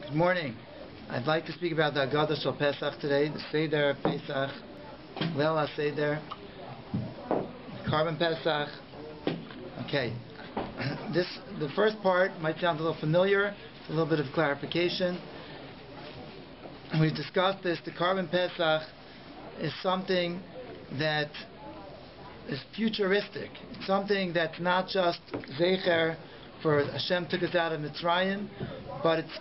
Good morning. I'd like to speak about the Haggada shel Pesach today, the Seder Pesach, Leil HaSeder, Carbon Pesach. Okay, the first part might sound a little familiar, a little bit of clarification. We've discussed this. The Carbon Pesach is something that is futuristic. It's something that's not just Zecher for Hashem took us out of Mitzrayim, but it's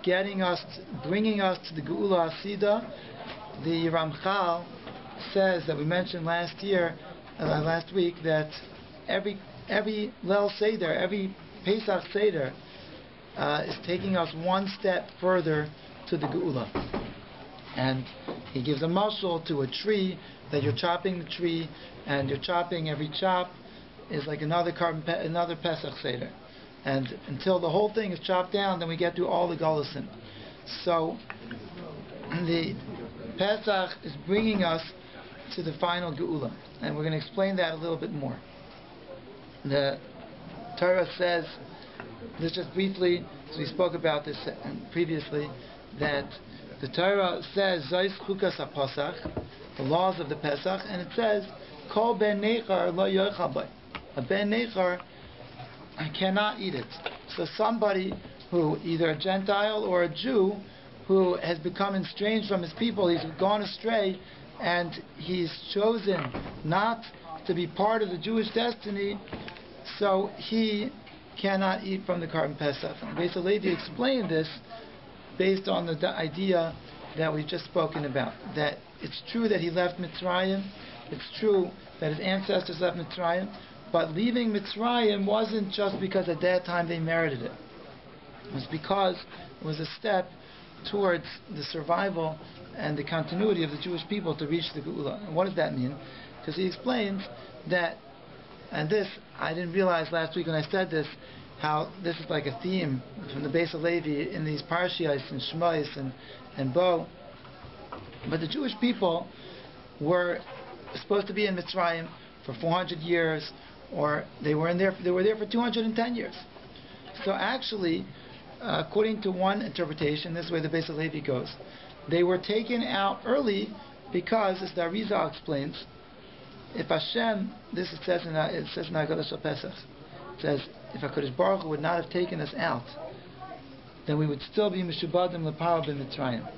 bringing us to the Geula Asida. The Ramchal says that we mentioned last week, that every Leil Seder, every Pesach Seder is taking us one step further to the Geula. And he gives a mashal to a tree, that you're chopping the tree, and you're chopping every chop is like another Pesach Seder. And until the whole thing is chopped down, then we get through all the Golusim. So the Pesach is bringing us to the final Geula, and we're going to explain that a little bit more. The Torah says, this just briefly, as we spoke about this previously, that the Torah says Zos Chukas HaPesach, the laws of the Pesach, and it says Kol ben nechar lo yochal bai. A ben nechar cannot eat it. So somebody who, either a Gentile or a Jew, who has become estranged from his people, he's gone astray, and he's chosen not to be part of the Jewish destiny, so he cannot eat from the Carbon Pesach. And Beis Levi explained this based on the idea that we've just spoken about, that it's true that he left Mitzrayim, it's true that his ancestors left Mitzrayim, but leaving Mitzrayim wasn't just because at that time they merited it. It was because it was a step towards the survival and the continuity of the Jewish people to reach the Geula. And what does that mean? Because he explains that, and this, I didn't realize last week when I said this, how this is like a theme from the Beis Levi in these Parshiyos and Shmos and Bo. But the Jewish people were supposed to be in Mitzrayim for 400 years, or they were there for 210 years. So actually, according to one interpretation, this is where the Beis Levi goes, they were taken out early because, as the Arizal explains, if Hashem, it says in Haggada shel Pesach, it says, if HaKadosh Baruch Hu would not have taken us out, then we would still be Meshubadim L'Paro b'Mitzrayim.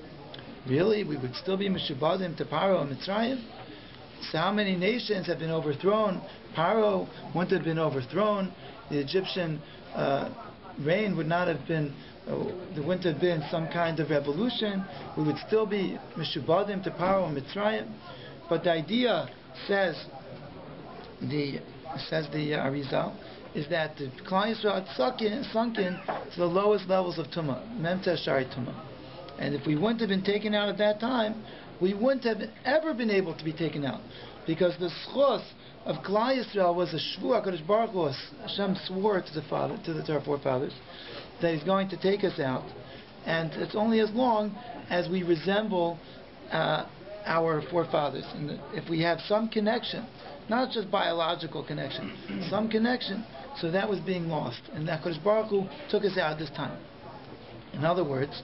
Really? We would still be Meshubadim to Paro and Mitzrayim? So how many nations have been overthrown? Paro wouldn't have been overthrown. The Egyptian reign would not have been, there wouldn't have been some kind of revolution. We would still be Meshubadim to Paro and Mitzrayim. But the idea, says the Arizal, is that the Klal Yisrael had sunken to the lowest levels of Tumah, Memta Shari Tumah. And if we wouldn't have been taken out at that time, we wouldn't have ever been able to be taken out, because the schos of Klal Yisrael was a shvur. HaKadosh Baruch Hu, Hashem swore to our forefathers, that He's going to take us out, and it's only as long as we resemble our forefathers. And if we have some connection, not just biological connection, some connection, so that was being lost, and that HaKadosh Baruch Hu took us out at this time. In other words,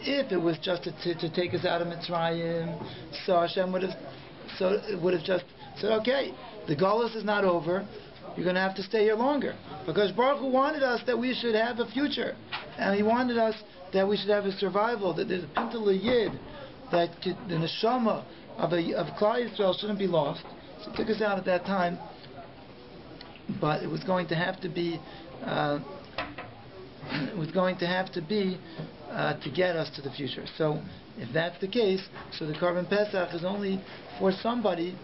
if it was just to take us out of Mitzrayim, so Hashem would have just said, okay, the Golus is not over, you're going to have to stay here longer. Because Baruch Hu wanted us that we should have a future, and He wanted us that we should have a survival, that there's a Pintal Yid, that the neshama of Klal Yisrael shouldn't be lost. So He took us out at that time, but it was going to have to be to get us to the future. So if that's the case, so the Carbon Pesach is only for somebody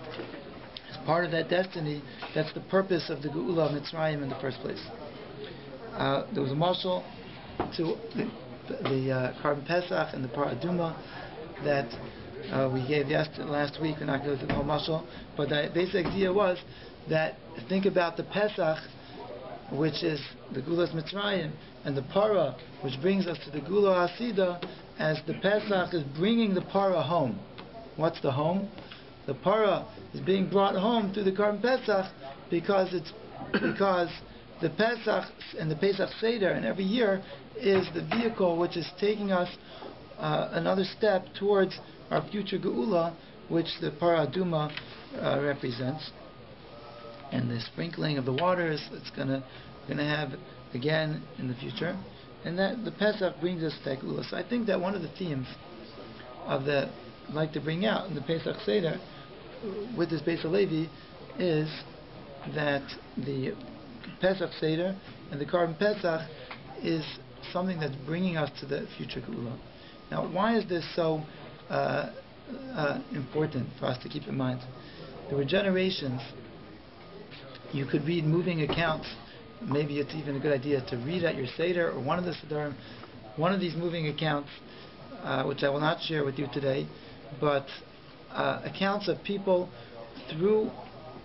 as part of that destiny. That's the purpose of the Geula of Mitzrayim in the first place. There was a mashal to the Carbon Pesach and the Paraduma that we gave last week. We're not going to go through the whole mashal, but the basic idea was that, think about the Pesach, which is the Geula Mitzrayim, and the Para, which brings us to the Geula Asida, as the Pesach is bringing the Para home. What's the home? The Para is being brought home through the Carbon Pesach because the Pesach and the Pesach Seder, and every year is the vehicle which is taking us another step towards our future Geula, which the Parah Aduma represents. And the sprinkling of the waters it's gonna have again in the future, and that the Pesach brings us to Geula. So I think that one of the themes of the I'd like to bring out in the Pesach Seder with this Beis HaLevi is that the Pesach Seder and the Karban Pesach is something that's bringing us to the future Geula. Now, why is this so important for us to keep in mind? There were generations. You could read moving accounts. Maybe it's even a good idea to read at your Seder or one of the Sederim, one of these moving accounts, which I will not share with you today, but accounts of people through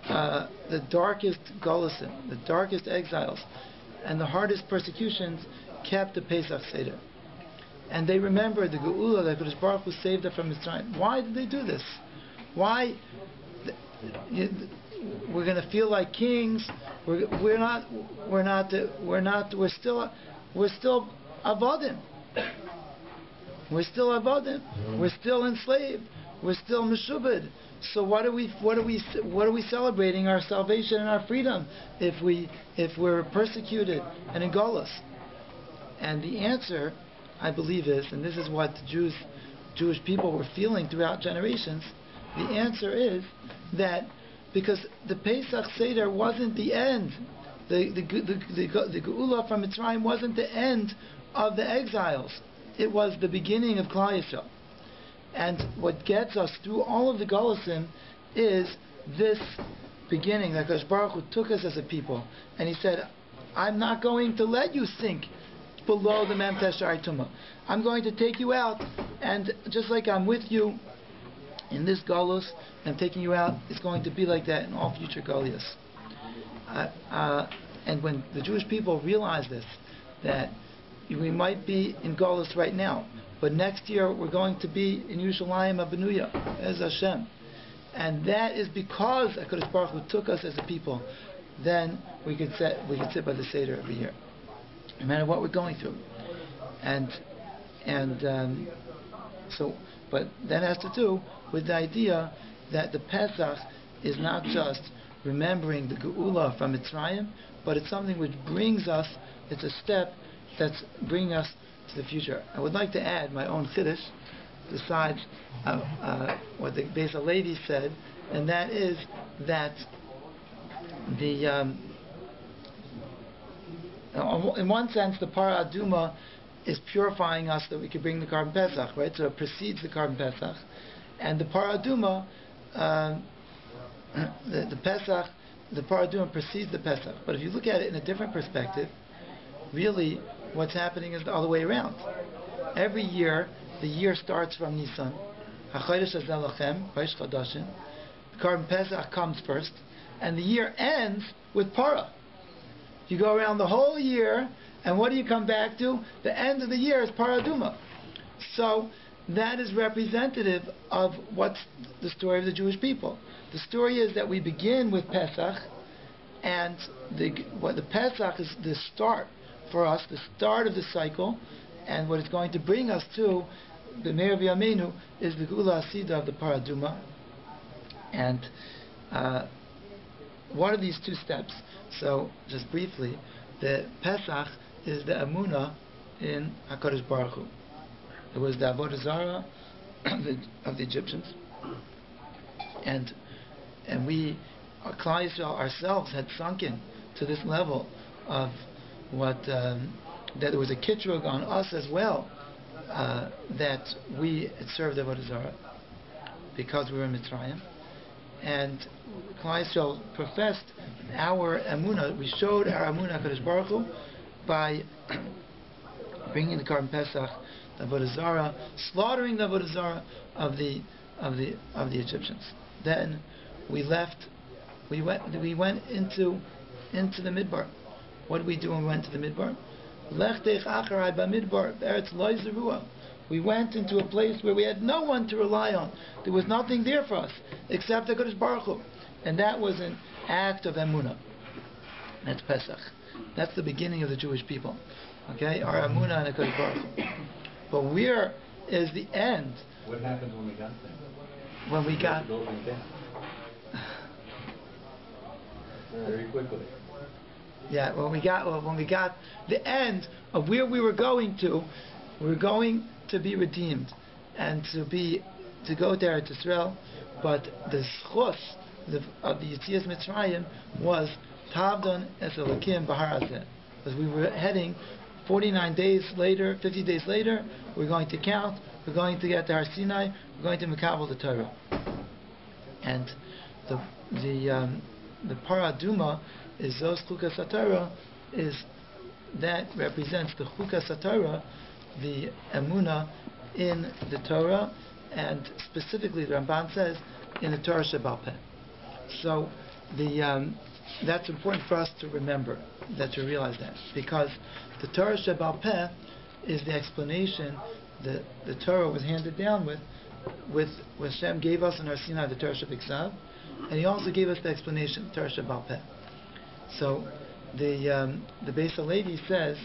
the darkest Golusim, the darkest exiles, and the hardest persecutions kept the Pesach Seder. And they remembered the Geula that HaKadosh Baruch Hu saved them from Mitzrayim. Why did they do this? Why? We're going to feel like kings. We're still avodim. We're still avodim. We're still enslaved. We're still meshubed. So what are we celebrating? Our salvation and our freedom if we're persecuted and in Golus? And the answer, I believe, is, and this is what the Jewish people were feeling throughout generations. The answer is that because the Pesach Seder wasn't the end, the Geula from Mitzrayim wasn't the end of the exiles. It was the beginning of Klal Yisrael. And what gets us through all of the Golusim is this beginning that HaKadosh Baruch Hu took us as a people, and He said, I'm not going to let you sink below the Mem Teshar Tumah. I'm going to take you out, and just like I'm with you in this Golus, I'm taking you out, it's going to be like that in all future Golias. And when the Jewish people realize this, that we might be in Golus right now, but next year we're going to be in Yerushalayim Abenuya as Hashem, and that is because HaKadosh Baruch Hu took us as a people. Then we could sit by the Seder every year, no matter what we're going through, but that has to do with the idea that the Pesach is not just remembering the Geula from Mitzrayim, but it's something which brings us. It's a step that's bringing us to the future. I would like to add my own chiddush besides what the Beis HaLevi said, and that is that in one sense, the Parah Aduma is purifying us that we can bring the Karban Pesach, right? So it precedes the Karban Pesach, and the Parah Aduma, the Parah Aduma precedes the Pesach. But if you look at it in a different perspective, really, what's happening is the other way around. Every year, the year starts from Nisan. The Karban Pesach comes first, and the year ends with Parah. You go around the whole year, and what do you come back to? The end of the year is Parah Aduma. So that is representative of what's the story of the Jewish people. The story is that we begin with Pesach, and the Pesach is the start for us, the start of the cycle, and what it's going to bring us to the Meir V'Yameinu is the Geula Asida of the Parah Aduma. And what are these two steps? So, just briefly, the Pesach is the Emunah in HaKadosh Baruch Hu. It was the Avodah Zarah of the Egyptians, and we, Klal Yisrael ourselves, had sunken to this level of what that there was a kitrug on us as well, that we had served Avodah Zarah because we were in Mitzrayim, and Klal Yisrael professed our emunah. We showed our emunah HaKadosh Baruch Hu by bringing the Karban Pesach, the Avodah Zarah, slaughtering the Avodah Zarah of the Egyptians. Then we left. We went into the Midbar. What did we do when we went to the Midbar? Lech deich acharai b'midbar b'eretz lo zerua. We went into a place where we had no one to rely on. There was nothing there for us except HaKadosh Baruch Hu. And that was an act of emunah. That's Pesach. That's the beginning of the Jewish people. Okay, our Amunah and HaKadosh Baruch Hu. But where is the end? What happened when we got there? When we got Going down. Very quickly. Yeah, when we got the end of where we were going to be redeemed and to go there to Israel, but the schus of the Yetzias Mitzrayim was Tavdon Es Elokim Bahar Hazeh, because we were heading 49 days later, 50 days later, we're going to count, we're going to get to Har Sinai, we're going to Mekabel the Torah, and the Paraduma is Zos Chukas HaTorah, is that represents the Chukas HaTorah, the Emunah in the Torah, and specifically the Ramban says in the Torah Sheba'al Peh. So that's important for us to remember, to realize that, because the Torah Sheba'al Peh is the explanation that the Torah was handed down with Hashem gave us in Har Sinai the Torah Shebiksav, and He also gave us the explanation, Torah Sheba'al Peh. So the Beis HaLevi says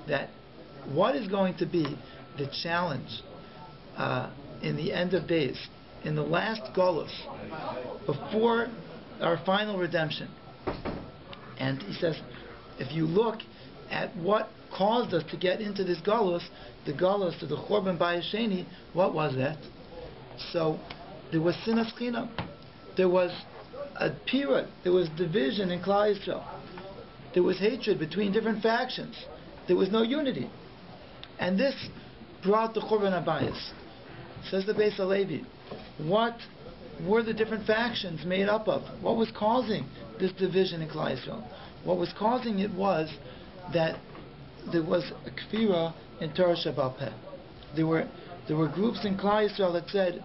that what is going to be the challenge in the end of days, in the last Golus, before our final redemption. And he says, if you look at what caused us to get into this Golus, the Golus to the Chorban Bayis Sheni, what was that? So there was Sinas Chinam. There was a pirut. There was division in Klal Yisrael. There was hatred between different factions. There was no unity. And this brought the Chorban HaBayis. Says the Beis HaLevi, what were the different factions made up of? What was causing this division in Klal Yisrael? What was causing it was that there was a kfira in Torah Sheba'al Peh. There were groups in Klal Yisrael that said,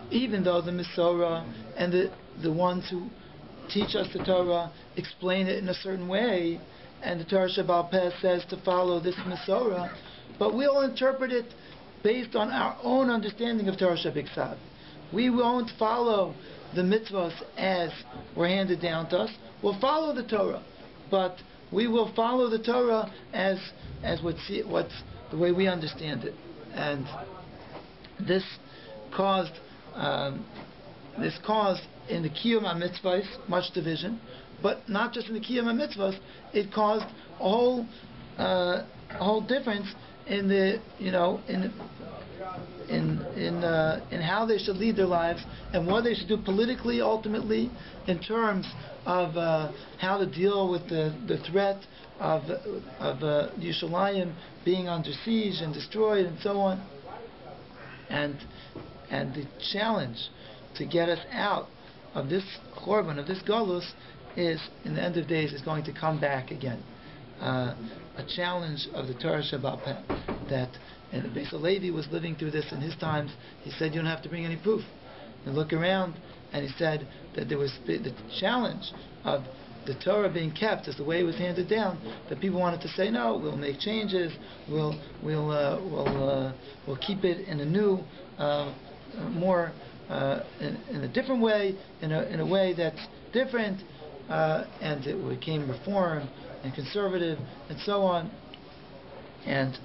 even though the Mesorah and the ones who teach us the Torah explain it in a certain way, and the Torah Sheba'al Peh says to follow this Mesorah, but we'll interpret it based on our own understanding of Torah Shebiksav. We won't follow the mitzvahs as were handed down to us. We'll follow the Torah, but we will follow the Torah as what's the way we understand it. And this caused in the Kiyum HaMitzvahs much division, but not just in the Kiyum HaMitzvahs. It caused a whole difference in the in how they should lead their lives and what they should do politically, ultimately, in terms of how to deal with the threat of Yerushalayim being under siege and destroyed and so on, and the challenge to get us out of this Chorban, of this Golus, is in the end of days is going to come back again. A challenge of the Torah Sheba'al Peh, that and Beis HaLevi was living through this in his times. He said, you don't have to bring any proof. And look around, and he said that there was the challenge of the Torah being kept as the way it was handed down, that people wanted to say, no, we'll make changes, we'll keep it in a new, more in a different way, in a way that's different, and it became reform and conservative and so on. And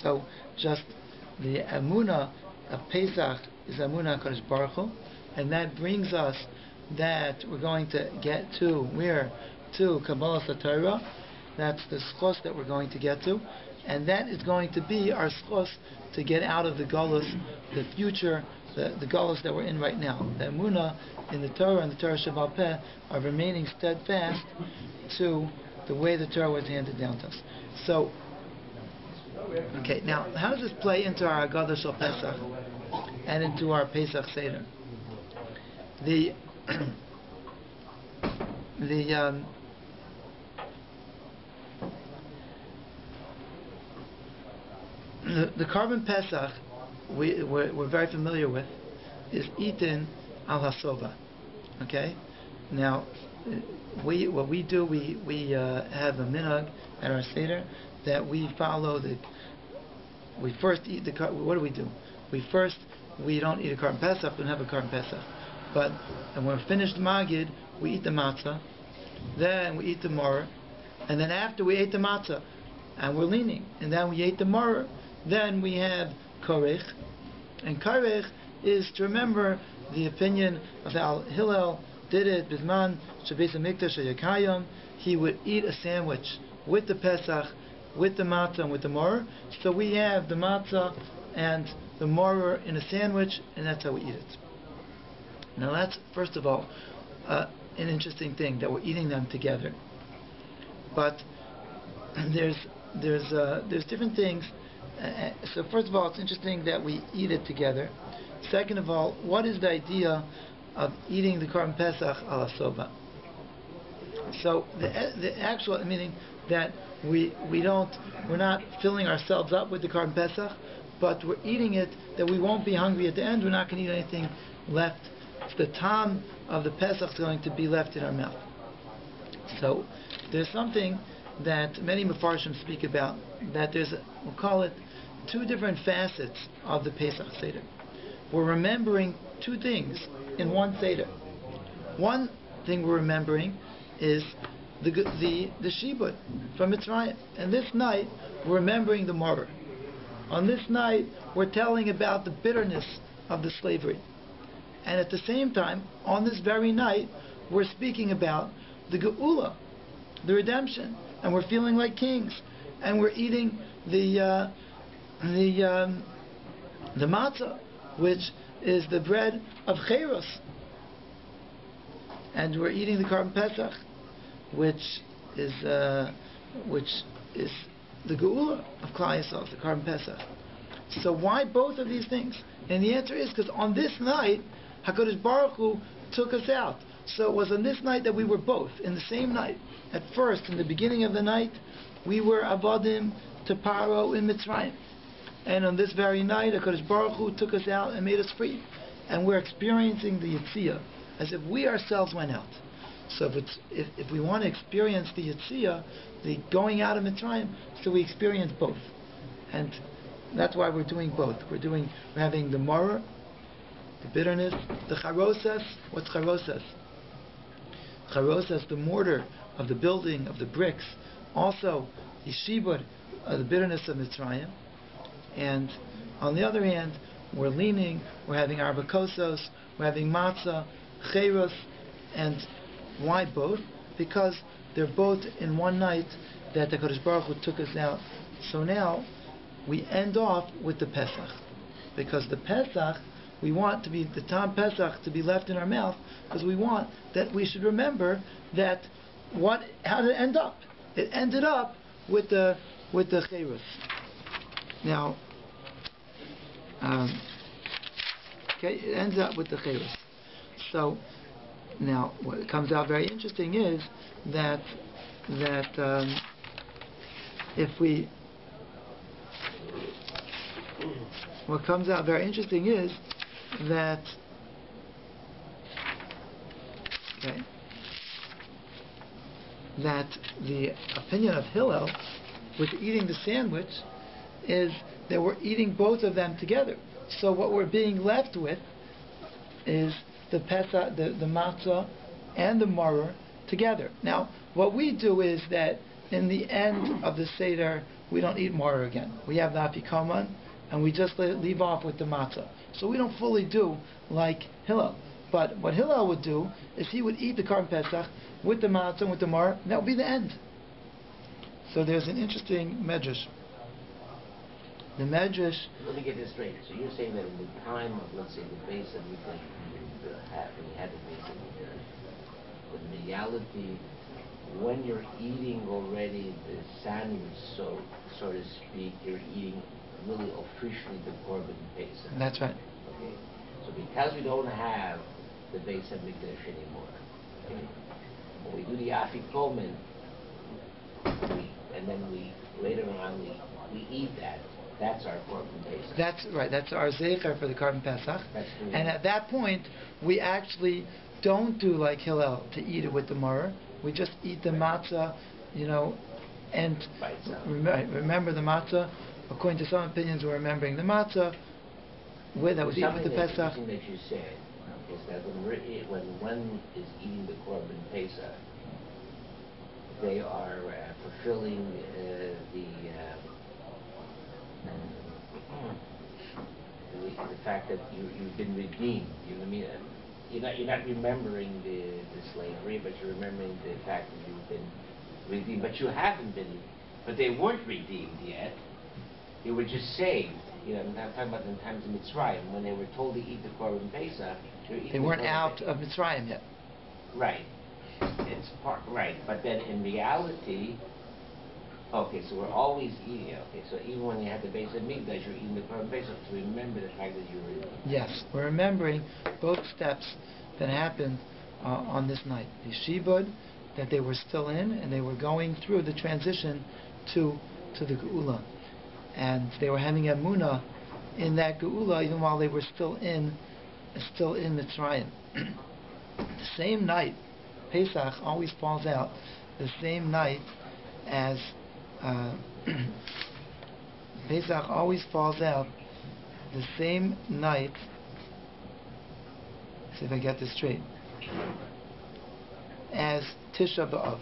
so just the Amunah of Pesach is Amunah HaKadosh Baruch Hu, and that brings us that we're going to get to where? To Kabbalas HaTorah. That's the schos that we're going to get to, and that is going to be our schos to get out of the Golus, the future, the Golus that we're in right now. The Amunah in the Torah and the Torah Sheba'al Peh are remaining steadfast to the way the Torah was handed down to us. So, okay, now how does this play into our Haggada Shel Pesach and into our Pesach Seder? The Karban Pesach we're very familiar with is eaten al hasova. Okay, now we have a minhag at our Seder that we follow we first eat what do? We don't eat a Karban Pesach, we don't have a Karban Pesach. And when we're finished Magid, we eat the matzah, then we eat the maror, And then after we ate the matzah, and we're leaning, and then we ate the maror, then we have korech. And korech is to remember the opinion of how Hillel did it, Bisman, Shabbos HaMikdash HaYakayim. He would eat a sandwich with the Pesach, with the matzah, and with the maror. So we have the matzah and the maror in a sandwich, and that's how we eat it. Now that's, first of all, an interesting thing, that we're eating them together. But there's different things. So first of all, it's interesting that we eat it together. Second of all, what is the idea of eating the Korban Pesach ala soba? So the actual meaning that we're not filling ourselves up with the Korban Pesach, but we're eating it that we won't be hungry at the end. We're not going to eat anything left. The time of the Pesach is going to be left in our mouth. So there's something that many Mefarshim speak about, that we'll call it two different facets of the Pesach Seder. We're remembering two things in one Seder. One thing we're remembering is the Shibud from Mitzrayim. And this night, we're remembering the maror. On this night, we're telling about the bitterness of the slavery. And at the same time, on this very night, we're speaking about the Geula, the redemption, and we're feeling like kings, and we're eating the matzah, which is the bread of Cheiros, and we're eating the Korban Pesach, which is the Geula of Klal Yisrael, the Korban Pesach. So why both of these things? And the answer is because on this night, HaKadosh Baruch Hu took us out. So it was on this night that we were both, in the same night. At first, in the beginning of the night, we were Avadim to Paro in Mitzrayim. And on this very night, HaKadosh Baruch Hu took us out and made us free. And we're experiencing the Yitziyah as if we ourselves went out. So if we want to experience the Yitziyah, the going out of Mitzrayim, so we experience both. And that's why we're doing both. We're having the maror, the bitterness, the charosas. What's charosas? Charosas, the mortar of the building, of the bricks. Also, the shibud, the bitterness of Mitzrayim. And on the other hand, we're leaning, we're having arba kosos, we're having matzah, cheiros. And why both? Because they're both in one night that the Kodesh Baruch Hu took us out. So now, we end off with the Pesach. Because the Pesach, we want to be the Tam Pesach to be left in our mouth, because we want that we should remember that how did it end up? It ended up with the Cheiros. Now, it ends up with the Cheiros. So now, what comes out very interesting is that what comes out very interesting is that the opinion of Hillel with eating the sandwich is that we're eating both of them together. So what we're being left with is the Pesach, the matzah, and the maror together. Now, what we do is that in the end of the Seder, we don't eat maror again. We have the afikoman, and we just leave off with the matzah. So we don't fully do like Hillel. But what Hillel would do is he would eat the Korban Pesach with the matzah and with the maror, and that would be the end. So there's an interesting medrash. The medrash. Let me get this straight. So you're saying that in the time of, let's say, the base of Mikdash, when you had the base of Mikdash, but in reality, when you're eating already the sandwich, so to speak, you're eating really officially the Korban Pesach. That's right. Okay. So because we don't have the base of Mikdash anymore, okay, when we do the afikomen, and then we later on we eat that. That's our Korban Pesach. That's right. That's our zecher for the Korban Pesach. And at that point, we actually don't do like Hillel to eat it with the maror. We just eat the matzah, and remember the matzah. According to some opinions, we're remembering the matzah. That was eaten with the Pesach. Something that you said is that when one is eating the Korban Pesach, they are fulfilling the fact that you've been redeemed. You know what I mean? You're not remembering the slavery, but you're remembering the fact that you've been redeemed. But you haven't been. But they weren't redeemed yet. They were just saved. I'm not talking about in times of Mitzrayim when they were told to eat the Korban Pesach. They weren't out of Mitzrayim yet. Right. It's right. But then in reality, okay, so we're always eating it. Okay, so even when you had the base of Mikdash, you're eating the Korban Pesach to remember the fact that you were redeemed. Yes, we're remembering both steps that happened on this night. The Shibud that they were still in, and they were going through the transition to the Geula. And they were having Emunah in that Geula even while they were still in Mitzrayim. The same night, Pesach always falls out the same night as Pesach always falls out the same night. See if I get this straight. As Tisha B'Av.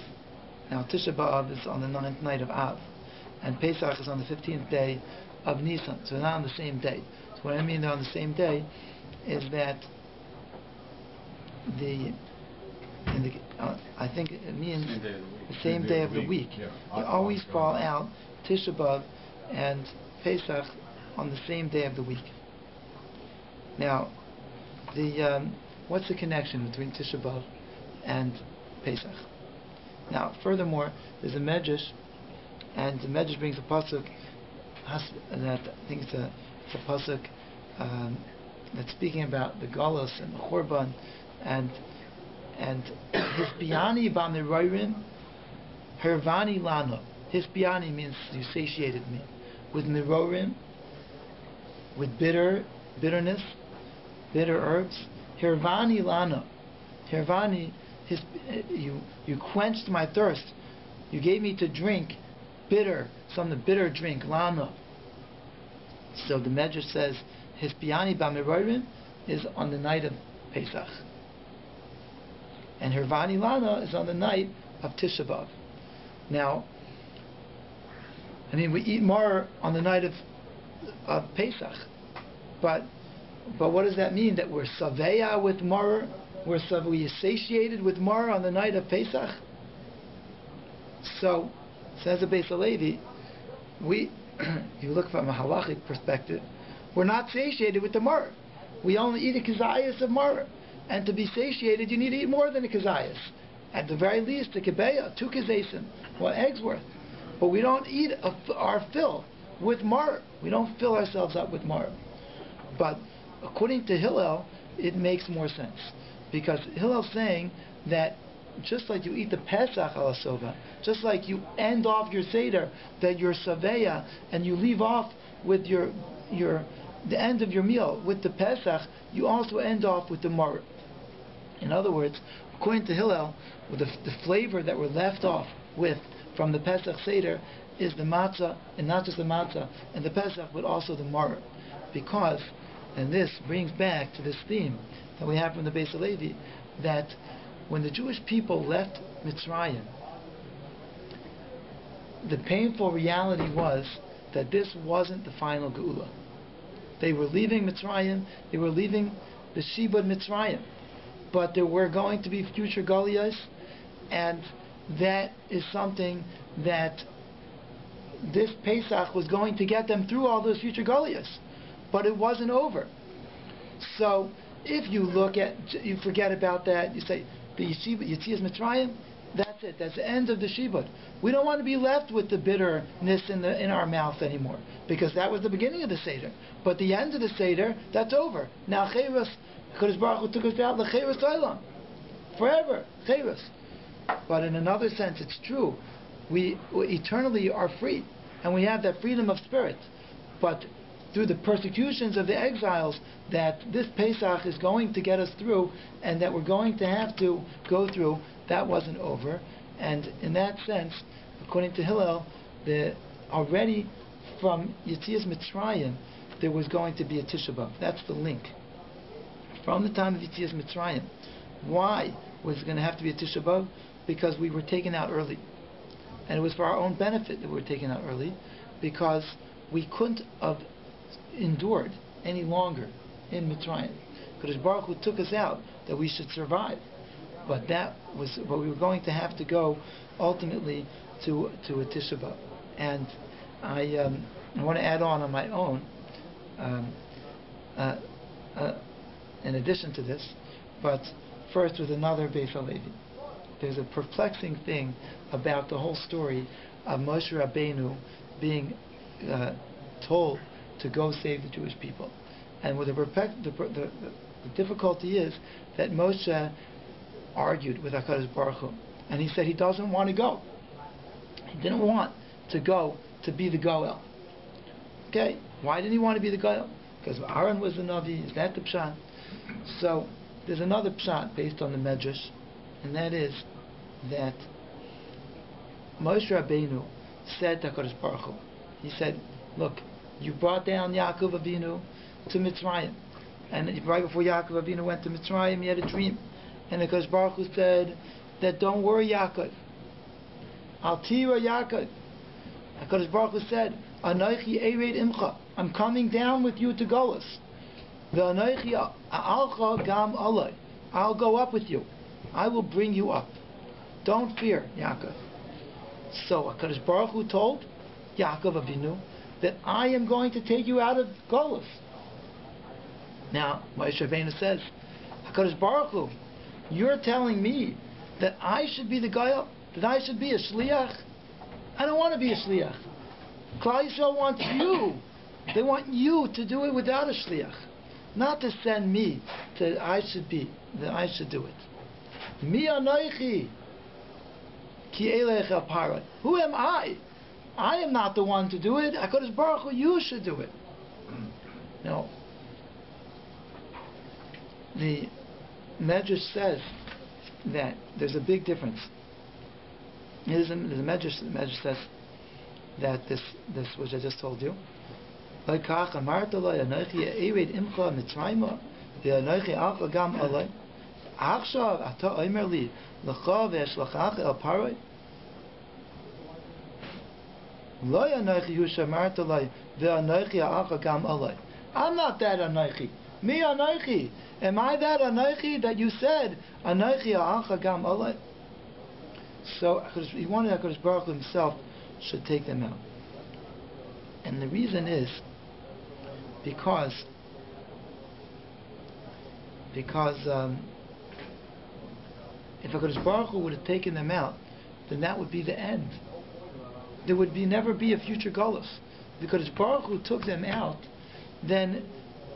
Now Tisha B'Av is on the 9th night of Av, and Pesach is on the 15th day of Nisan. So they're not on the same day. So what I mean they're on the same day is that I think it means the same day of the week. They always fall out Tisha B'Av and Pesach on the same day of the week. Now, what's the connection between Tisha B'Av and Pesach? Now, furthermore, there's a Medrash, and the Medrash brings a pasuk that I think it's a pasuk that's speaking about the Galus and the Churban, and Hispiani b'amirorim, Hervani lano. Hispiani means you satiated me with mirorim, with bitterness, bitter herbs. Hervani lano. Hervani, you quenched my thirst. You gave me to drink some of the bitter drink, lano. So the Medrash says, Hispiani b'amirorim is on the night of Pesach. And Hervani Lana is on the night of Tisha B'Av. Now, we eat more on the night of Pesach, but what does that mean? That we're saveya with mar? We satiated with mar on the night of Pesach? So, says the Beis Halevi, you look from a halachic perspective, we're not satiated with the mar. We only eat a kazayas of mar. And to be satiated, you need to eat more than a kazayas. At the very least, a kebeya, 2 kazasim, what eggs worth. But we don't eat our fill with mar. We don't fill ourselves up with mar. But according to Hillel, it makes more sense. Because Hillel's saying that just like you eat the Pesach ala sova, just like you end off your Seder, that you're saveya, and you leave off with the end of your meal with the Pesach, you also end off with the mar. In other words, according to Hillel, with the flavor that we're left off with from the Pesach Seder is the matzah, and not just the matzah, and the Pesach, but also the mar. Because, and this brings back to this theme that we have from the Beis Halevi, that when the Jewish people left Mitzrayim, the painful reality was that this wasn't the final Geula. They were leaving Mitzrayim, they were leaving the Shibud Mitzrayim. But there were going to be future Galiyas, and that is something that this Pesach was going to get them through all those future Galiyas. But it wasn't over. So, if you you forget about that, you say, the Yetzias Mitzrayim, that's it. That's the end of the Shibud. We don't want to be left with the bitterness in our mouth anymore, because that was the beginning of the Seder. But the end of the Seder, that's over. Now Cheirus, Kodesh Baruch Hu took us out l'Cheirus Olam, forever, Cheirus. But in another sense, it's true. We eternally are free, and we have that freedom of spirit. But through the persecutions of the exiles that this Pesach is going to get us through, and that we're going to have to go through, that wasn't over. And in that sense, according to Hillel, already from Yetzias Mitzrayim, there was going to be a Tisha B'Av. That's the link. From the time of Yetzias Mitzrayim. Why was it going to have to be a Tisha B'Av? Because we were taken out early. And it was for our own benefit that we were taken out early, because we couldn't have endured any longer in Mitzrayim. Because Baruch Hu took us out that we should survive. But we were going to have to go ultimately to a Tisha B'Av. And I want to add on my own, in addition to this, but first with another Beis Halevi. There's a perplexing thing about the whole story of Moshe Rabbeinu being told to go save the Jewish people. And with the difficulty is that Moshe argued with HaKadosh Baruch Hu, and he said he doesn't want to go. He didn't want to go to be the Goel. Okay, why didn't he want to be the Goel? Because Aaron was the Navi. Is that the Pshat? So there's another Pshat based on the Medrash, and that is that Moshe Rabbeinu said to HaKadosh Baruch Hu, he said, look, you brought down Yaakov Avinu to Mitzrayim, and right before Yaakov Avinu went to Mitzrayim, he had a dream, and HaKadosh Baruch Hu said that don't worry, Yaakov, Al Tira Yaakov. HaKadosh Baruch Hu said, Anochi Ered Imcha, I'm coming down with you to Golus. Ve'anochi Alcha Gam Alai, I'll go up with you. I will bring you up. Don't fear, Yaakov. So HaKadosh Baruch Hu told Yaakov Avinu that I am going to take you out of Golus. Now, Moshe Rabbeinu says, HaKadosh Baruch Hu, you're telling me that I should be the Goel, that I should be a Shliach? I don't want to be a Shliach. Klal Yisrael wants you. They want you to do it without a Shliach. Not to send me that I should do it. Mi anoichi ki elech el paroi. Who am I? I am not the one to do it. HaKadosh Baruch Hu, you should do it. Now, the Medrash says that there's a big difference. There's a Medrash. The Medrash says that this which I just told you. Like עכשיו אתה אומר לי לך ואשלחך אל פרעה לא אנוכי הוא שאמרת לי ואנוכי האח גם עלי. I'm not that Anochi. Me Anochi. Am I that Anochi that you said Anochi האח גם עלי? So he wanted HaKadosh Baruch Hu himself should take them out. And the reason is because if HaKadosh Baruch Hu would have taken them out, then that would be the end. There would never be a future Golus. Because Baruch Hu took them out, then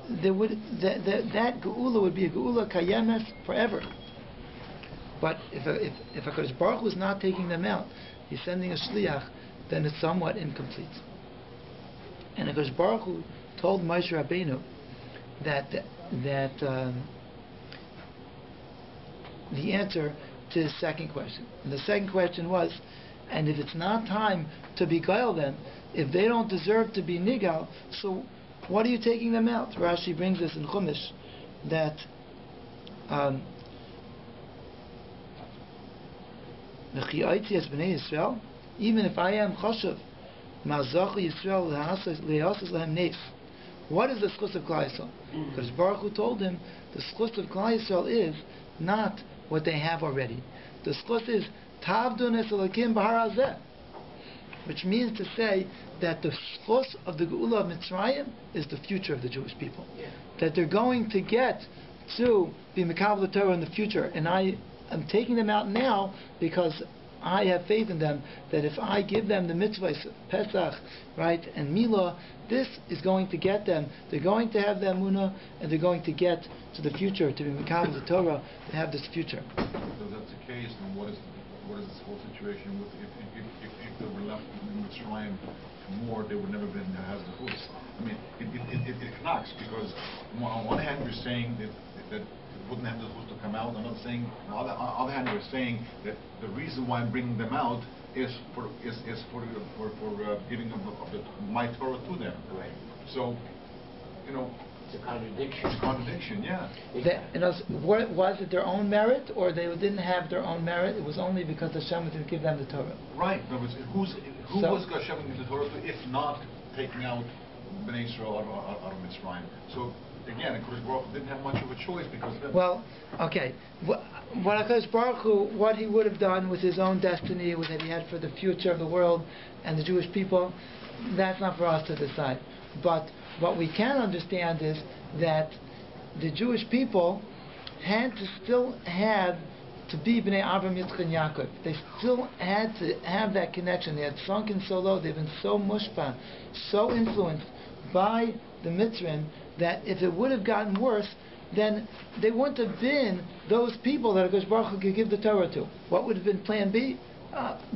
that Geula would be a Geula Kayemes forever. But if HaKadosh Baruch Hu is not taking them out, he's sending a Shliach, then it's somewhat incomplete. And HaKadosh Baruch Hu told Moshe Rabbeinu that the answer to his second question. And the second question was, and if it's not time to be Gael then, if they don't deserve to be Nigal, so what are you taking them out? Rashi brings this in Chumash that even if I am Choshev, what is the schus of Klal Yisrael? Because Baruch Hu told him the schus of Klal Yisrael is not what they have already. The schus is Tavdun es Elokim Bahar Hazeh, which means to say that the schus of the Geula of Mitzrayim is the future of the Jewish people. Yeah. That they're going to get to be Mekabel the Torah in the future, and I am taking them out now because I have faith in them that if I give them the mitzvahs, Pesach, right, and Milah, this is going to get them. They're going to have the Emunah, and they're going to get to the future, to be Mekabel the Torah, to have this future. So that's the case, then what is this whole situation with if they were left in Mitzrayim more, they would never been has the Hus. I mean, it knocks because on one hand you're saying that wouldn't have the Hus to come out. I'm not saying. On the other hand, you're saying that the reason why I'm bringing them out is for giving of my Torah to them. Right. So, It's a contradiction. It's a contradiction, yeah. Was it their own merit, or they didn't have their own merit? It was only because Hashem didn't give them the Torah. Right. No, but who was Hashem giving the Torah to, if not taking out Bnei Israel out of Mitzrayim? So again, Kodesh Baruch Hu didn't have much of a choice because of that. Well, okay. What HaKadosh Baruch Hu, what he would have done with his own destiny, that he had for the future of the world and the Jewish people, that's not for us to decide. But what we can understand is that the Jewish people had to still have to be Bnei Avraham, Yitzchak, and Yaakov. They still had to have that connection. They had sunk in so low. They've been so mushpa, so influenced by the Mitzrayim, that if it would have gotten worse, then they wouldn't have been those people that HaKadosh Baruch Hu could give the Torah to. What would have been Plan B?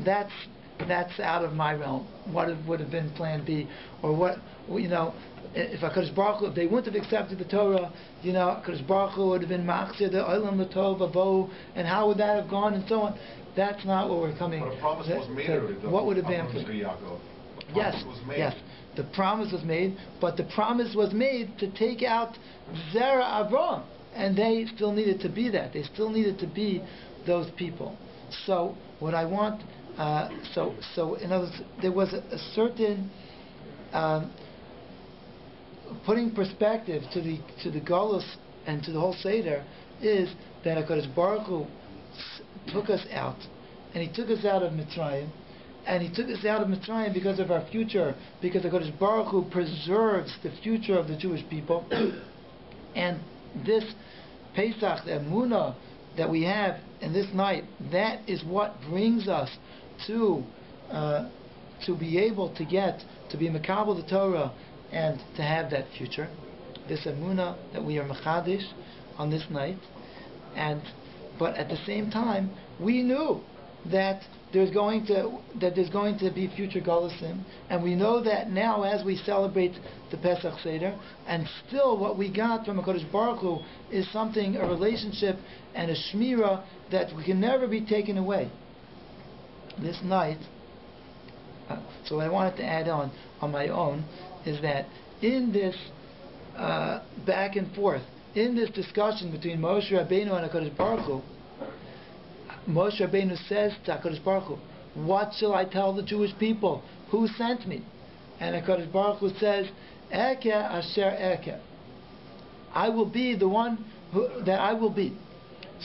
That's out of my realm. What would have been Plan B, or what, if HaKadosh Baruch Hu, if they wouldn't have accepted the Torah, HaKadosh Baruch Hu would have been machzir the olam l'tov avo, and how would that have gone, and so on. That's not what we're coming. But a promise was made already. What would have been for Yaakov? Yes, yes. The promise was made, but the promise was made to take out Zera Avraham, and they still needed to be that. They still needed to be those people. So what I want, so in other words, there was a certain putting perspective to the Golus and to the whole Seder, is that HaKadosh Baruch Hu took us out, and He took us out of Mitzrayim. And He took us out of Mitzrayim because of our future, because HaKadosh Baruch Hu preserves the future of the Jewish people. And this Pesach, the Emunah that we have in this night, that is what brings us to be able to be Mekabel the Torah and to have that future. This Emunah that we are Mechadish on this night. But at the same time, we knew that there's going to be future Golusim, and we know that now as we celebrate the Pesach Seder, and still what we got from HaKadosh Baruch Hu is something, a relationship and a shmira that can never be taken away. This night, so what I wanted to add on my own is that in this back and forth, in this discussion between Moshe Rabbeinu and HaKadosh Baruch Hu, Moshe Rabbeinu says to HaKadosh Baruch Hu, what shall I tell the Jewish people? Who sent me? And HaKadosh Baruch Hu says, Eke asher eke. I will be the one that I will be.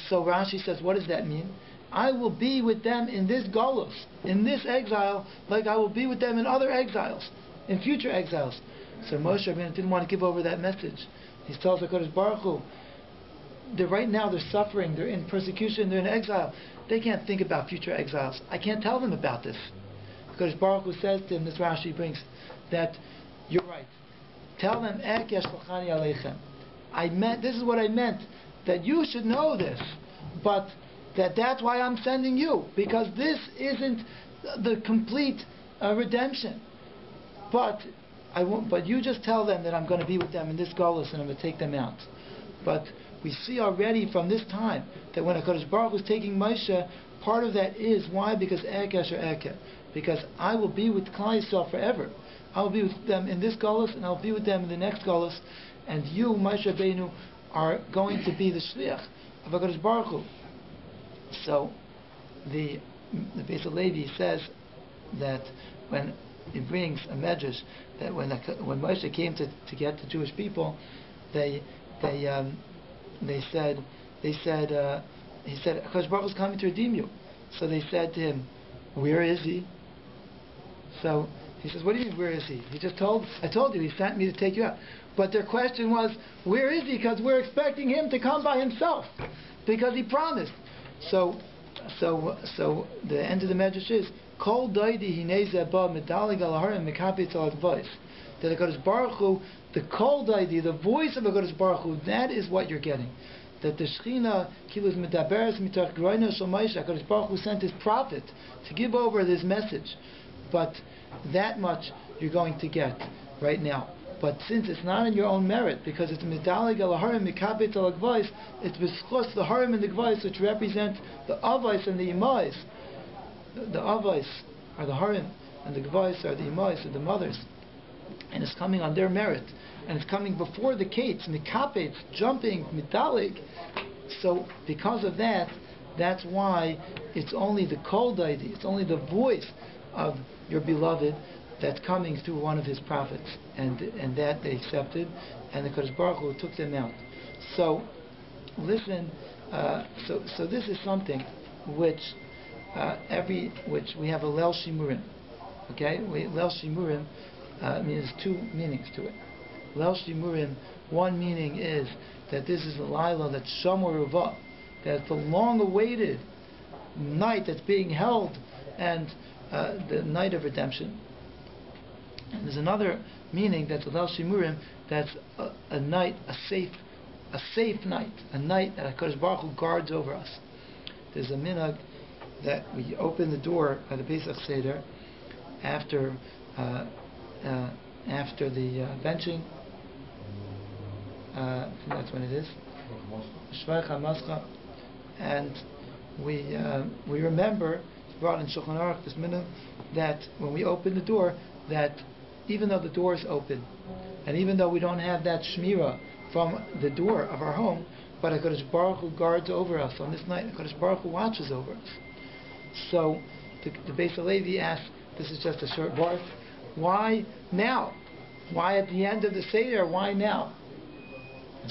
So Rashi says, what does that mean? I will be with them in this Golus, in this exile, like I will be with them in other exiles, in future exiles. So Moshe Rabbeinu didn't want to give over that message. He tells HaKadosh Baruch Hu, right now they're suffering, they're in persecution, they're in exile. They can't think about future exiles. I can't tell them about this. Because Baruch Hu says to him, this Rashi brings, that you're right. Tell them, Ek yashpachani aleichem. This is what I meant, that you should know this, but that's why I'm sending you, because this isn't the complete redemption. But you just tell them that I'm going to be with them in this Golus and I'm going to take them out. But we see already from this time that when HaKadosh Baruch Hu is taking Moshe, part of that is why? Because Eke Asher Eke. Because I will be with Klal Yisrael forever. I will be with them in this Golus, and I will be with them in the next Golus. And you, Moshe Rabbeinu, are going to be the Shliach of HaKadosh Baruch Hu. So the Beis Levi says that when he brings a medrash that when Moshe came to get the Jewish people, he said, HaKadosh Baruch Hu is coming to redeem you. So they said to him, where is he? So he says, what do you mean, where is he? I told you, he sent me to take you out. But their question was, where is he? Because we're expecting him to come by himself, because he promised. So the end of the medrash is, Kol doidi hinei zeba medalig al harim mekapit al voice. That HaKadosh Baruch Hu, the Kol doidi, the voice of HaKadosh Baruch Hu, that is what you're getting. That the Shechina kilus medaberes mitach groina shel Moshe, HaKadosh Baruch Hu sent his prophet to give over this message. But that much you're going to get right now. But since it's not in your own merit, because it's medalig al harim mekapit al gvois, it's b'schos the harim and the gvois, which represent the avos and the imais. The avos are the harim, and the gvois are the imais, or the mothers. and it's coming on their merit, and it's coming before the kates, mikapet, jumping, midalig. So because of that, that's why it's only the kol daidi, it's only the voice of your beloved that's coming through one of his prophets, and that they accepted, and the Kodesh Baruch Hu took them out. So listen, so this is something which which we have a Leil Shimurim. Okay, Leil Shimurim means two meanings to it. Leil Shimurim, one meaning is that this is a Laila that's Shamor Ruva, that the long-awaited night that's being held, and the night of redemption. And there's another meaning that's a Leil Shimurim, that's a night, a safe night, a night that HaKadosh Baruch Hu guards over us. There's a minhag that we open the door by the Pesach Seder after the benching. I think that's when it is. Shvach HaMascha, and we remember, it's brought in Shulchan Aruch, this minhag, that when we open the door, that even though the door is open, and even though we don't have that shmira from the door of our home, but HaKadosh Baruch Hu guards over us on this night. HaKadosh Baruch Hu watches over us. So the Beis Halevi asks, this is just a short barf, why now? Why at the end of the Seder? Why now?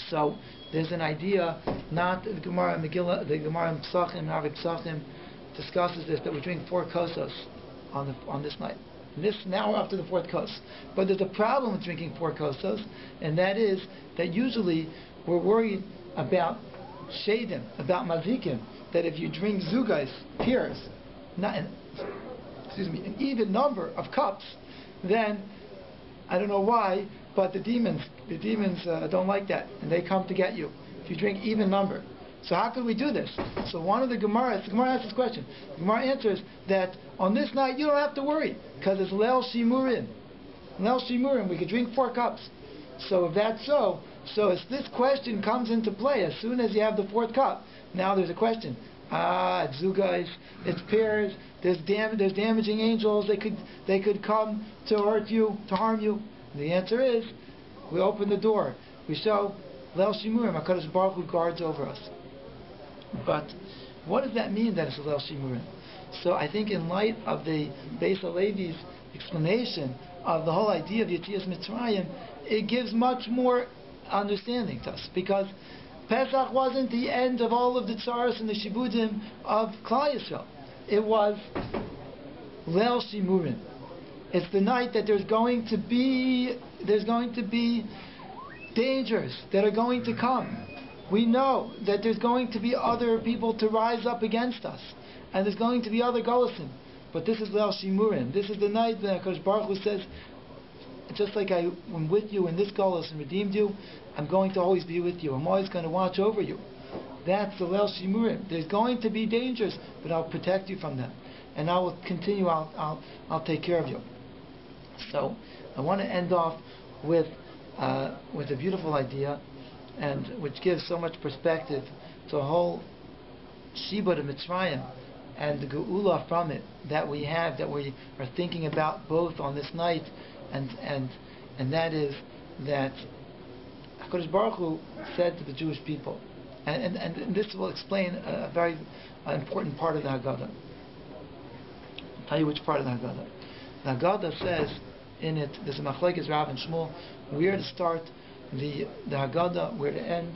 So there's an idea, not the Gemara in Megillah, the Gemara in Pesachim, Navi Pesachim discusses this, that we drink 4 kosos on this night. This now we're up to the 4th kos. But there's a problem with drinking 4 kosos, and that is that usually we're worried about shadim, about mazikim, that if you drink zugais, peers, an even number of cups, then I don't know why, but the demons don't like that, and they come to get you if you drink even number. So how could we do this? So one of the Gemara asks this question. The Gemara answers that on this night you don't have to worry, because it's Leil Shimurim. Leil Shimurim, we could drink 4 cups. So if that's so as this question comes into play as soon as you have the 4th cup, now there's a question. It's zugais, it's pairs, there's damaging angels, they could come to hurt you, to harm you. And the answer is, we open the door, we show Leil Shimurim, HaKadosh Baruch Hu guards over us. But what does that mean that it's a Leil Shimurim? So I think in light of the Beis Halevi's explanation of the whole idea of Yetzias Mitzrayim, it gives much more understanding to us, because Pesach wasn't the end of all of the tzaros and the shibudim of Klal Yisrael. It was Leil Shimurim. It's the night that there's going to be dangers that are going to come. We know that there's going to be other people to rise up against us, and there's going to be other golosim. But this is Leil Shimurim. This is the night that HaKadosh Baruch Hu says, just like I'm with you in this galus and redeemed you, I'm going to always be with you. I'm always going to watch over you. That's the Leil Shimurim. There's going to be dangers, but I'll protect you from them, and I will continue. I'll take care of you. So I want to end off with a beautiful idea, and which gives so much perspective to a whole Shibud of Mitzrayim and the Geula from it that we have, that we are thinking about both on this night, and that is that HaKadosh Baruch Hu said to the Jewish people, and this will explain a very important part of the Haggada. I'll tell you which part of the Haggada. The Haggada says in it, there's a machlekes Rav and Shmuel, where to start the Haggada, where to end.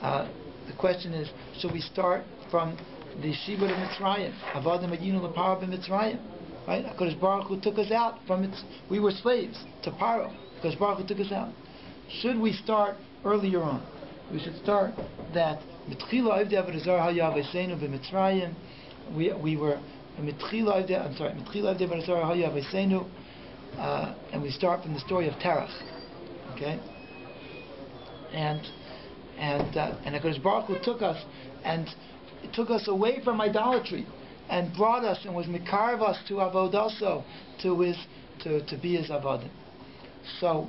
The question is, should we start from the Shibud of Mitzrayim? Avadim Adinu L'Paro b'Mitzrayim. Right? HaKadosh Baruch Hu took us out from it. We were slaves to Paro. HaKadosh Baruch Hu took us out. Should we start earlier on? We should start that Mitchila Avdei Avodah Zarah Haya V'Seinu b'Mitzrayim. We were Mitchila Avdei Avodah Zarah Haya V'Seinu, and we start from the story of Terach. Okay, and HaKadosh Baruch Hu took us away from idolatry, and brought us and was mikarv us to avodaso, to be his avodim. So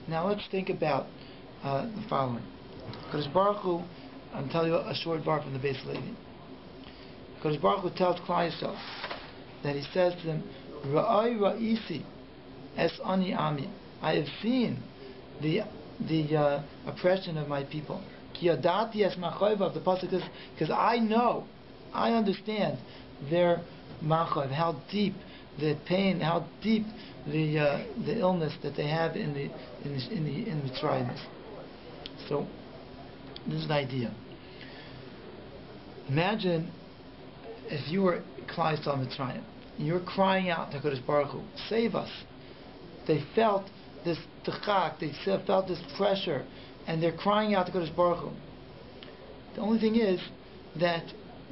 now let's think about the following. HaKadosh Baruch Hu, I'm telling you a short bar from the Beis Halevi. HaKadosh Baruch Hu tells Klal Yisrael that he says to them, Ra'ai Ra'isi, es ani ami. I have seen the oppression of my people. Ki yadati es machayva, of the pasuk is because I know, I understand their machayv, how deep the pain, how deep the illness that they have in Mitzrayim. So this is an idea. Imagine if you were Klal Yisrael Mitzrayim, and you were crying out to HaKadosh Baruch Hu, save us. They felt this tachak, they felt this pressure, and they're crying out to HaKadosh Baruch Hu. The only thing is that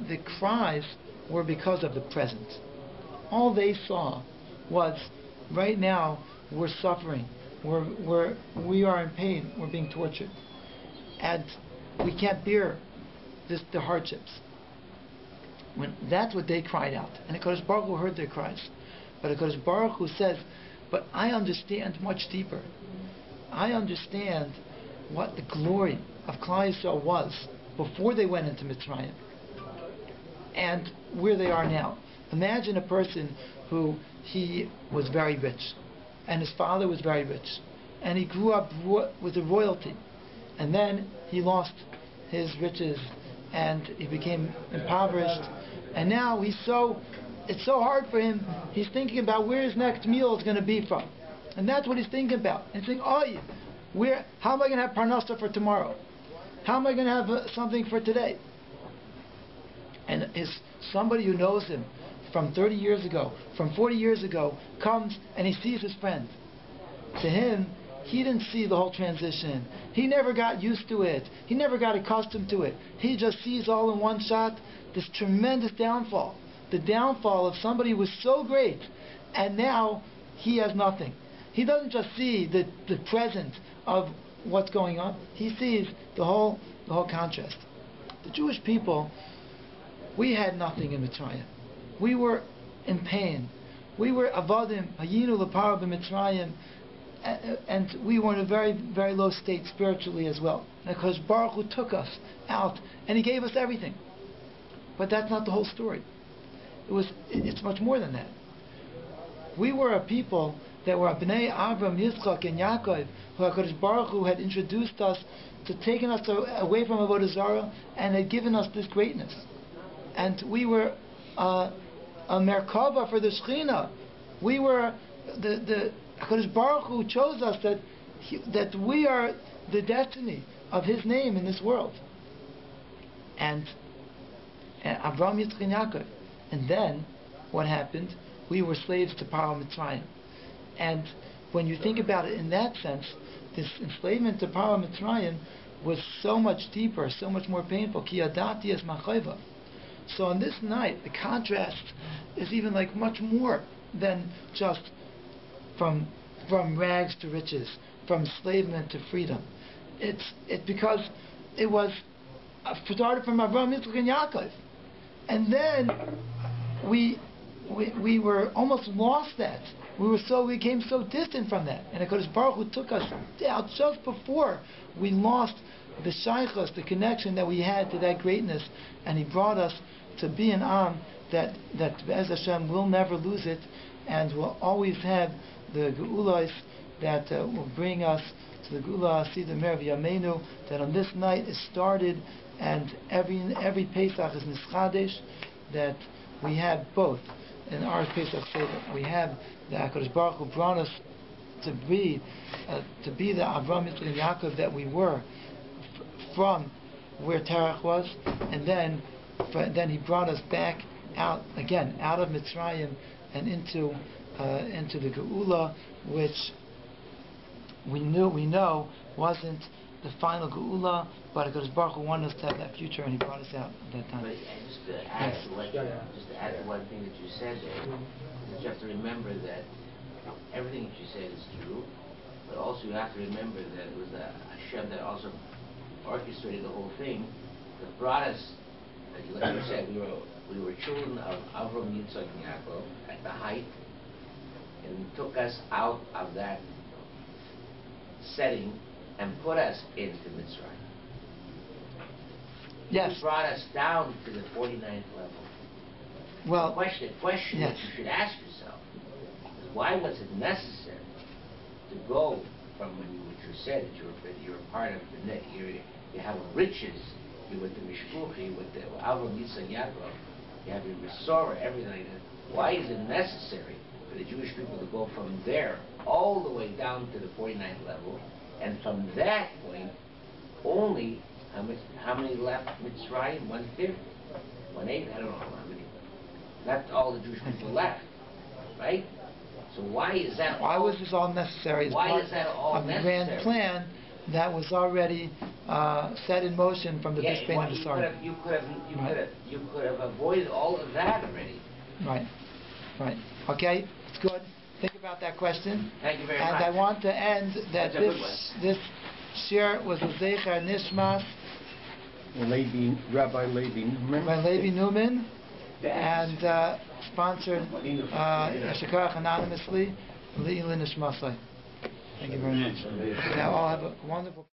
the cries were because of the present. All they saw was, right now, we're suffering, we are in pain, we're being tortured, and we can't bear the hardships. That's what they cried out, and HaKadosh Baruch Hu heard their cries. But HaKadosh Baruch Hu says, but I understand much deeper. I understand what the glory of Klal Yisrael was before they went into Mitzrayim, and where they are now. Imagine a person who he was very rich, and his father was very rich, and he grew up with a royalty, and then he lost his riches, and he became impoverished, and now it's so hard for him. He's thinking about where his next meal is going to be from, and that's what he's thinking about. And he's thinking, how am I going to have parnasa for tomorrow? How am I going to have something for today? And somebody who knows him from 30 years ago, from 40 years ago, comes and he sees his friend. To him, he didn't see the whole transition. He never got used to it. He never got accustomed to it. He just sees all in one shot this tremendous downfall. The downfall of somebody who was so great, and now he has nothing. He doesn't just see the present of what's going on. He sees the whole contrast. The Jewish people, we had nothing in Mitzrayim. We were in pain. We were avadim, hayinu lepara b'Mitzrayim, and we were in a very, very low state spiritually as well. Because Baruch Hu took us out, and He gave us everything. But that's not the whole story. It's much more than that. We were a people that were Bnei Avram, Yitzchak, and Yaakov, who HaKadosh Baruch Hu had introduced us to taking us away from Avodah Zarah and had given us this greatness. And we were a Merkava for the Shechina. We were the HaKadosh Baruch Hu chose us that we are the destiny of His name in this world. And Avraham, Yitzchak, and Yaakov. And then, what happened? We were slaves to Paro Mitzrayim. And when you think about it in that sense, this enslavement to Paro Mitzrayim was so much deeper, so much more painful. Ki yadati es machayva. So on this night, the contrast is even like much more than just from rags to riches, from enslavement to freedom. It's because it was started from Avraham, Yitzchak, and Yaakov. And then we were almost lost that. We became so distant from that. And HaKadosh Baruch Hu took us out just before we lost the shaychus, the connection that we had to that greatness, and He brought us to be an Am that Be'ez Hashem will never lose it, and will always have the Geulas that will bring us to the Geula Hasidah Me'er V'Yameinu, that on this night is started, and every Pesach is Nischadesh, that we have both. In our Pesach Seder, we have the HaKadosh Baruch Hu brought us to be the Avraham, Yitzchak, and Yaakov that we were from where Terach was, and then He brought us back out again, out of Mitzrayim and into the Geula, which we know wasn't the final Geula, but HaKadosh Baruch Hu wanted us to have that future, and He brought us out at that time. But just to add to one thing that you said there, is you have to remember that everything that you said is true, but also you have to remember that it was Hashem that also orchestrated the whole thing, that brought us, like you said, we were children of Avram, Yitzchak, and Yaakov at the height, and took us out of that setting and put us into Mitzrayim. Yes. He brought us down to the 49th level. Well, The question yes. that you should ask yourself is, why was it necessary to go from what you said, that you're a part of the net, you have riches, you're with the Mishpuchi, with the Avram, Yitzhak, Yaakov, you have your Mesorah, everything like that. Why is it necessary for the Jewish people to go from there all the way down to the 49th level, and from that point only, how many left Mitzrayim? 1/5? 1/8? I don't know how many. Not all the Jewish people left, right? So why is that? Why was this all necessary? As why part is that all of the necessary? grand plan that was already set in motion from the Bishpein of the Sarah. You could have avoided all of that already. Right. Okay, it's good. Think about that question. Thank you very much. And I want to end that this shir was a Zecher Nishmas Rabbi Levi Newman. by Levi Newman, and sponsored Yashikach anonymously, Le'ilin Nishmasai. Thank you very much. Now all have a wonderful